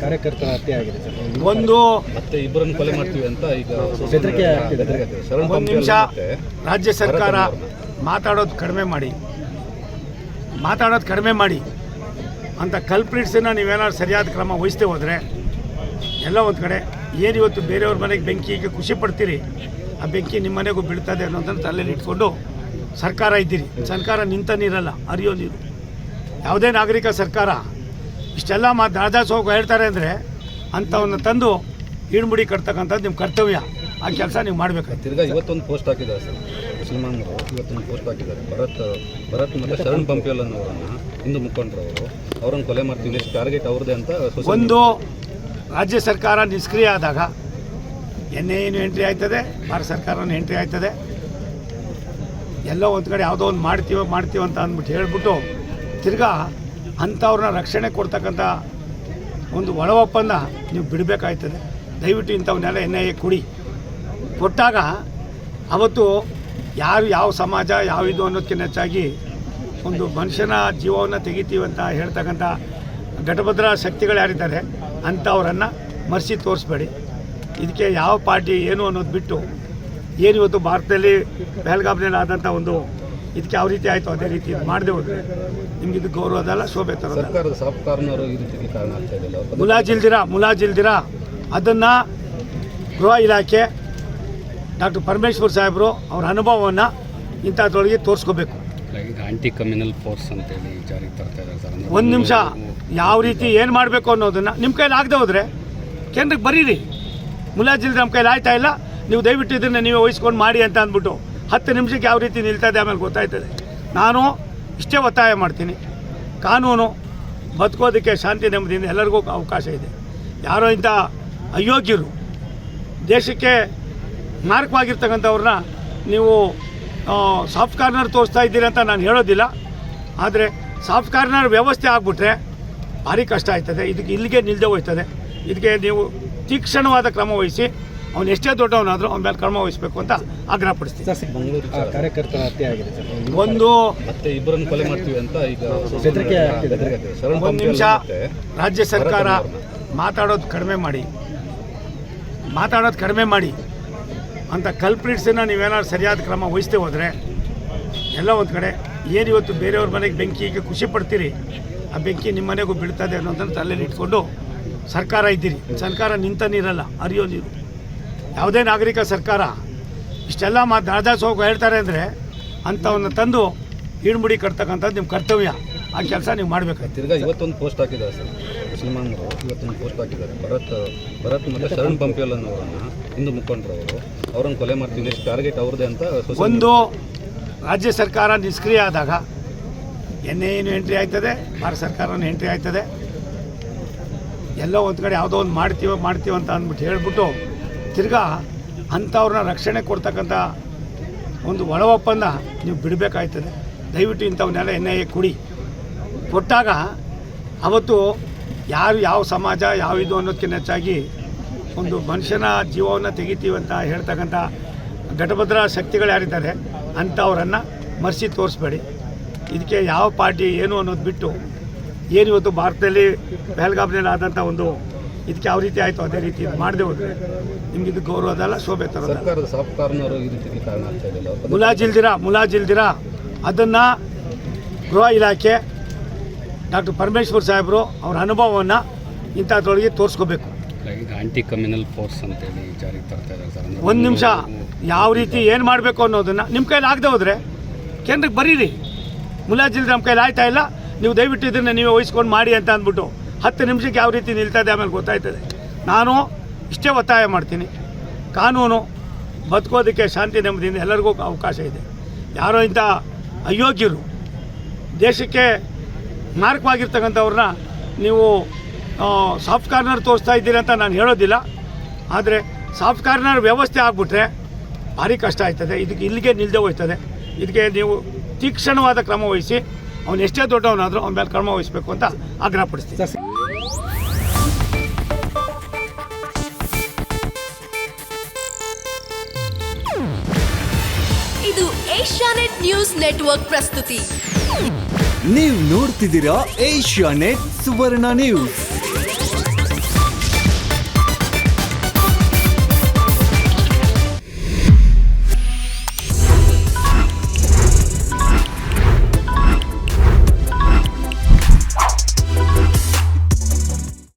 ಕಾರ್ಯಕರ್ತರ ಹತ್ಯೆ ಆಗಿದೆ ಸರ್. ಒಂದು ಮತ್ತೆ ಇಬ್ಬರನ್ನು ಕೊಲೆ ಮಾಡ್ತೀವಿ ಅಂತ ಈಗ ಬೆದರಿಕೆ ಆಗ್ತಿದೆ. ಒಂದು ನಿಮಿಷ ರಾಜ್ಯ ಸರ್ಕಾರ ಮಾತಾಡೋದು ಕಡಿಮೆ ಮಾಡಿ ಅಂತ ಕಲ್ಪ್ರಿಟ್ಸನ್ನು ನೀವೇನಾದ್ರು ಸರಿಯಾದ ಕ್ರಮ ವಹಿಸದೆ ಹೋದರೆ ಎಲ್ಲ ಒಂದು ಕಡೆ ಏನು ಇವತ್ತು ಬೇರೆಯವ್ರ ಮನೆಗೆ ಬೆಂಕಿಗೆ ಖುಷಿ ಪಡ್ತೀರಿ, ಆ ಬೆಂಕಿ ನಿಮ್ಮ ಮನೆಗೂ ಬೀಳ್ತದೆ ಅನ್ನೋದನ್ನು ತಲೆಯಲ್ಲಿ ಇಟ್ಕೊಂಡು ಸರ್ಕಾರ ಇದ್ದೀರಿ. ಸರ್ಕಾರ ನಿಂತ ನೀರಲ್ಲ, ಹರಿಯೋ ನೀರು. ಯಾವುದೇ ನಾಗರಿಕ ಸರ್ಕಾರ ಇಷ್ಟೆಲ್ಲ ರಾಜಾಸೋಗ ಹೇಳ್ತಾರೆ ಅಂದರೆ ಅಂಥವನ್ನು ತಂದು ಈಡ್ಮುಡಿ ಕಟ್ತಕ್ಕಂಥದ್ದು ನಿಮ್ಮ ಕರ್ತವ್ಯ. ಆ ಕೆಲಸ ನೀವು ಮಾಡಬೇಕಾಯ್ತು. ತಿರ್ಗಾ ಇವತ್ತೊಂದು ಪೋಸ್ಟ್ ಹಾಕಿದ್ದಾರೆ ಸರ್, ಮುಸಲ್ಮಾನರು ಇವತ್ತೊಂದು ಪೋಸ್ಟ್ ಹಾಕಿದ್ದಾರೆ. ಭರತ್ ಮತ್ತು ಶರಣ್ ಪಂಪಿಯಲ್ ಅನ್ನೋರನ್ನು ಹಿಂದೂ ಮುಖಂಡರು ಅವರನ್ನು ಕೊಲೆ ಮಾಡ್ತೀವಿ, ನೆಕ್ಸ್ಟ್ ಟಾರ್ಗೆಟ್ ಅವ್ರದ್ದೇ ಅಂತ. ಒಂದು ರಾಜ್ಯ ಸರ್ಕಾರ ನಿಷ್ಕ್ರಿಯ ಆದಾಗ ಏನು ಎಂಟ್ರಿ ಆಯ್ತದೆ, ಭಾರತ ಸರ್ಕಾರನೂ ಎಂಟ್ರಿ ಆಯ್ತದೆ. ಎಲ್ಲೋ ಒಂದು ಕಡೆ ಯಾವುದೋ ಒಂದು ಮಾಡ್ತೀವಿ ಅಂತ ಅಂದ್ಬಿಟ್ಟು ಹೇಳ್ಬಿಟ್ಟು ತಿರ್ಗಾ ಅಂಥವ್ರನ್ನ ರಕ್ಷಣೆ ಕೊಡ್ತಕ್ಕಂಥ ಒಂದು ಒಳ ಒಪ್ಪಂದ ನೀವು ಬಿಡಬೇಕಾಯ್ತದೆ. ದಯವಿಟ್ಟು ಇಂಥವನ್ನೆಲ್ಲ NIA ಕೊಟ್ಟಾಗ ಅವತ್ತು ಯಾರು ಯಾವ ಸಮಾಜ ಯಾವ ಇದು ಅನ್ನೋದಕ್ಕಿಂತ ಹೆಚ್ಚಾಗಿ ಒಂದು ಮನುಷ್ಯನ ಜೀವವನ್ನು ತೆಗಿತೀವಿ ಅಂತ ಹೇಳ್ತಕ್ಕಂಥ ಘಟಭದ್ರ ಶಕ್ತಿಗಳು ಯಾರಿದ್ದಾರೆ ಅಂಥವ್ರನ್ನು ಮರೆಸಿ ತೋರಿಸ್ಬೇಡಿ. ಇದಕ್ಕೆ ಯಾವ ಪಾರ್ಟಿ ಏನು ಅನ್ನೋದು ಬಿಟ್ಟು ಏನು ಇವತ್ತು ಭಾರತದಲ್ಲಿ ಪಹಲ್ಗಾಮ್ನಲ್ಲಿ ಆದಂಥ ಒಂದು ಇದಕ್ಕೆ ಯಾವ ರೀತಿ ಆಯಿತು ಅದೇ ರೀತಿ ಮಾಡದೆ ಹೋದರೆ ನಿಮ್ಗೆ ಇದು ಗೌರವದಲ್ಲ, ಶೋಭೆ ತರೋದು. ಸರ್ಕಾರದ ಸಾಫ್ಟ್ ಕಾರ್ನರು ಈ ರೀತಿ ಕಾರಣ ಆಗ್ತಾ ಇದೆಯಲ್ಲ, ಮುಲಾಜಿಲ್ದಿರ ಅದನ್ನು ಗೃಹ ಇಲಾಖೆ ಡಾಕ್ಟರ್ ಪರಮೇಶ್ವರ್ ಸಾಹೇಬರು ಅವ್ರ ಅನುಭವವನ್ನು ಇಂಥದ್ರೊಳಗೆ ತೋರಿಸ್ಕೋಬೇಕು. ಆಂಟಿ ಕಮ್ಯುನಲ್ ಫೋರ್ಸ್ ಅಂತೇಳಿ ಜಾರಿಗೆ ತರ್ತಾ ಇದ್ದಾರೆ ಸರ್. ಒಂದು ನಿಮಿಷ, ಯಾವ ರೀತಿ ಏನು ಮಾಡಬೇಕು ಅನ್ನೋದನ್ನು ನಿಮ್ಮ ಕೈಲಿ ಆಗದೆ ಹೋದರೆ ಕೇಂದ್ರಕ್ಕೆ ಬರೀರಿ. ಮುಲಾಜಿಲ್ದಿರ ನಮ್ಮ ಕೈಲಿ ಆಯ್ತಾ ಇಲ್ಲ, ನೀವು ದಯವಿಟ್ಟು ಇದನ್ನು ನೀವೇ ವಹಿಸ್ಕೊಂಡು ಮಾಡಿ ಅಂತ ಅಂದ್ಬಿಟ್ಟು 10 ನಿಮಿಷಕ್ಕೆ ಯಾವ ರೀತಿ ನಿಲ್ತದೆ ಆಮೇಲೆ ಗೊತ್ತಾಯ್ತದೆ. ನಾನು ಇಷ್ಟೇ ಒತ್ತಾಯ ಮಾಡ್ತೀನಿ, ಕಾನೂನು ಬದುಕೋದಕ್ಕೆ ಶಾಂತಿ ನೆಮ್ಮದಿಯಿಂದ ಎಲ್ಲರಿಗೂ ಅವಕಾಶ ಇದೆ. ಯಾರೋ ಇಂಥ ಅಯೋಗ್ಯರು ದೇಶಕ್ಕೆ ಮಾರಕವಾಗಿರ್ತಕ್ಕಂಥವ್ರನ್ನ ನೀವು ಸಾಫ್ಟ್ ಕಾರ್ನರ್ ತೋರಿಸ್ತಾ ಇದ್ದೀರಿ ಅಂತ ನಾನು ಹೇಳೋದಿಲ್ಲ. ಆದರೆ ಸಾಫ್ಟ್ ಕಾರ್ನರ್ ವ್ಯವಸ್ಥೆ ಆಗಿಬಿಟ್ರೆ ಭಾರಿ ಕಷ್ಟ ಆಯ್ತದೆ. ಇದಕ್ಕೆ ಇಲ್ಲಿಗೆ ನಿಲ್ಲದೆ ಹೋಯ್ತದೆ. ಇದಕ್ಕೆ ನೀವು ತೀಕ್ಷ್ಣವಾದ ಕ್ರಮ ವಹಿಸಿ, ಅವನು ಎಷ್ಟೇ ದೊಡ್ಡವನಾದರೂ ಅವನ ಮೇಲೆ ಕ್ರಮ ವಹಿಸಬೇಕು ಅಂತ ಆಗ್ರಹಪಡಿಸ್ತೀನಿ. ಕಾರ್ಯಕರ್ತರ ಹತ್ಯೆ ಆಗಿದೆ ಸರ್. ಒಂದು ಮತ್ತೆ ಇಬ್ಬರನ್ನು ಕೊಲೆ ಮಾಡ್ತೀವಿ ಅಂತ ಈಗ ಬೆದರಿಕೆ ಆಗ್ತಿದೆ. ಒಂದು ನಿಮಿಷ ರಾಜ್ಯ ಸರ್ಕಾರ ಮಾತಾಡೋದು ಕಡಿಮೆ ಮಾಡಿ ಅಂತ ಕಲ್ಪ್ರಿಟ್ಸನ್ನು ನೀವೇನಾದ್ರು ಸರಿಯಾದ ಕ್ರಮ ವಹಿಸದೆ ಹೋದರೆ ಎಲ್ಲ ಒಂದು ಕಡೆ ಏನು ಇವತ್ತು ಬೇರೆಯವ್ರ ಮನೆಗೆ ಬೆಂಕಿಗೆ ಖುಷಿ ಪಡ್ತೀರಿ, ಆ ಬೆಂಕಿ ನಿಮ್ಮ ಮನೆಗೂ ಬೀಳ್ತದೆ ಅನ್ನೋದನ್ನು ತಲೆಯಲ್ಲಿ ಇಟ್ಕೊಂಡು ಸರ್ಕಾರ ಇದ್ದೀರಿ. ಸರ್ಕಾರ ನಿಂತ ನೀರಲ್ಲ, ಹರಿಯೋ ನೀರು. ಯಾವುದೇ ನಾಗರಿಕ ಸರ್ಕಾರ ಇಷ್ಟೆಲ್ಲ ರಾಜಾಸೋಗ ಹೇಳ್ತಾರೆ ಅಂದರೆ ಅಂಥವನ್ನು ತಂದು ಈಡ್ಮುಡಿ ಕಟ್ತಕ್ಕಂಥದ್ದು ನಿಮ್ಮ ಕರ್ತವ್ಯ. ಆ ಕೆಲಸ ನೀವು ಮಾಡಬೇಕಾಯ್ತು. ತಿರ್ಗಾ ಇವತ್ತೊಂದು ಪೋಸ್ಟ್ ಹಾಕಿದ್ದಾರೆ ಸರ್, ಮುಸಲ್ಮಾನರು ಇವತ್ತೊಂದು ಪೋಸ್ಟ್ ಹಾಕಿದ್ದಾರೆ. ಭರತ್ ಮತ್ತು ಶರಣ್ ಪಂಪಿಯಲ್ ಅನ್ನೋರನ್ನು ಹಿಂದೂ ಮುಖಂಡರು ಅವರನ್ನು ಕೊಲೆ ಮಾಡ್ತೀವಿ, ನೆಕ್ಸ್ಟ್ ಟಾರ್ಗೆಟ್ ಅವ್ರದ್ದೇ ಅಂತ. ಒಂದು ರಾಜ್ಯ ಸರ್ಕಾರ ನಿಷ್ಕ್ರಿಯ ಆದಾಗ ಏನು ಎಂಟ್ರಿ ಆಯ್ತದೆ, ಭಾರತ ಸರ್ಕಾರನೂ ಎಂಟ್ರಿ ಆಯ್ತದೆ. ಎಲ್ಲೋ ಒಂದು ಕಡೆ ಯಾವುದೋ ಒಂದು ಮಾಡ್ತೀವಿ ಅಂತ ಅಂದ್ಬಿಟ್ಟು ಹೇಳ್ಬಿಟ್ಟು ತಿರ್ಗಾ ಅಂಥವ್ರನ್ನ ರಕ್ಷಣೆ ಕೊಡ್ತಕ್ಕಂಥ ಒಂದು ಒಳ ಒಪ್ಪಂದ ನೀವು ಬಿಡಬೇಕಾಯ್ತದೆ. ದಯವಿಟ್ಟು ಇಂಥವನ್ನೆಲ್ಲ NIA ಕೊಟ್ಟಾಗ ಅವತ್ತು ಯಾರು ಯಾವ ಸಮಾಜ ಯಾವ ಇದು ಅನ್ನೋದಕ್ಕಿಂತ ಹೆಚ್ಚಾಗಿ ಒಂದು ಮನುಷ್ಯನ ಜೀವವನ್ನು ತೆಗಿತೀವಿ ಅಂತ ಹೇಳ್ತಕ್ಕಂಥ ಘಟಭದ್ರ ಶಕ್ತಿಗಳು ಯಾರಿದ್ದಾರೆ ಅಂಥವ್ರನ್ನು ಮರೆಸಿ ತೋರಿಸ್ಬೇಡಿ. ಇದಕ್ಕೆ ಯಾವ ಪಾರ್ಟಿ ಏನು ಅನ್ನೋದು ಬಿಟ್ಟು ಏನು ಇವತ್ತು ಭಾರತದಲ್ಲಿ ಪಹಲ್ಗಾಮ್ನಲ್ಲಿ ಆದಂಥ ಒಂದು ಇದಕ್ಕೆ ಯಾವ ರೀತಿ ಆಯಿತು ಅದೇ ರೀತಿ ಮಾಡದೆ ಹೋದರೆ ನಿಮ್ಗೆ ಇದು ಗೌರವದಲ್ಲ, ಶೋಭೆ ತರೋದು. ಸರ್ಕಾರದ ಸಾಫ್ಟ್ ಕಾರ್ನರು ಈ ರೀತಿ ಕಾರಣ ಆಗ್ತಾ ಇದೆಯಲ್ಲ, ಮುಲಾಜಿಲ್ದಿರ ಅದನ್ನು ಗೃಹ ಇಲಾಖೆ ಡಾಕ್ಟರ್ ಪರಮೇಶ್ವರ್ ಸಾಹೇಬರು ಅವ್ರ ಅನುಭವವನ್ನು ಇಂಥದ್ರೊಳಗೆ ತೋರಿಸ್ಕೋಬೇಕು. ಆಂಟಿ ಕಮ್ಯುನಲ್ ಫೋರ್ಸ್ ಅಂತೇಳಿ ಜಾರಿಗೆ ತರ್ತಾ ಇದ್ದಾರೆ ಸರ್. ಒಂದು ನಿಮಿಷ, ಯಾವ ರೀತಿ ಏನು ಮಾಡಬೇಕು ಅನ್ನೋದನ್ನು ನಿಮ್ಮ ಕೈಲಿ ಆಗದೆ ಹೋದರೆ ಕೇಂದ್ರಕ್ಕೆ ಬರೀರಿ. ಮುಲಾಜಿಲ್ದಿರ ನಮ್ಮ ಕೈಲಿ ಆಯ್ತಾ ಇಲ್ಲ, ನೀವು ದಯವಿಟ್ಟು ಇದನ್ನು ನೀವೇ ವಹಿಸ್ಕೊಂಡು ಮಾಡಿ ಅಂತ ಅಂದ್ಬಿಟ್ಟು 10 ನಿಮಿಷಕ್ಕೆ ಯಾವ ರೀತಿ ನಿಲ್ತದೆ ಆಮೇಲೆ ಗೊತ್ತಾಯ್ತದೆ. ನಾನು ಇಷ್ಟೇ ಒತ್ತಾಯ ಮಾಡ್ತೀನಿ, ಕಾನೂನು ಬದುಕೋದಕ್ಕೆ ಶಾಂತಿ ನೆಮ್ಮದಿಯಿಂದ ಎಲ್ಲರಿಗೂ ಅವಕಾಶ ಇದೆ. ಯಾರೋ ಇಂಥ ಅಯೋಗ್ಯರು ದೇಶಕ್ಕೆ ಮಾರಕವಾಗಿರ್ತಕ್ಕಂಥವ್ರನ್ನ ನೀವು ಸಾಫ್ಟ್ ಕಾರ್ನರ್ ತೋರಿಸ್ತಾ ಇದ್ದೀರಿ ಅಂತ ನಾನು ಹೇಳೋದಿಲ್ಲ. ಆದರೆ ಸಾಫ್ಟ್ ಕಾರ್ನರ್ ವ್ಯವಸ್ಥೆ ಆಗಿಬಿಟ್ರೆ ಭಾರಿ ಕಷ್ಟ ಆಯ್ತದೆ. ಇದಕ್ಕೆ ಇಲ್ಲಿಗೆ ನಿಲ್ಲದೆ ಹೋಯ್ತದೆ. ಇದಕ್ಕೆ ನೀವು ತೀಕ್ಷ್ಣವಾದ ಕ್ರಮ ವಹಿಸಿ, ಅವನು ಎಷ್ಟೇ ದೊಡ್ಡವನಾದರೂ ಅವನ ಮೇಲೆ ಕ್ರಮ ವಹಿಸಬೇಕು ಅಂತ ಆಗ್ರಹಪಡಿಸ್ತೀನಿ. ಇದು ಏಷ್ಯಾನೆಟ್ ನ್ಯೂಸ್ ನೆಟ್ವರ್ಕ್ ಪ್ರಸ್ತುತಿ. ನೀವು ನೋಡ್ತಿದ್ದೀರಾ ಏಷ್ಯಾನೆಟ್ ಸುವರ್ಣ ನ್ಯೂಸ್.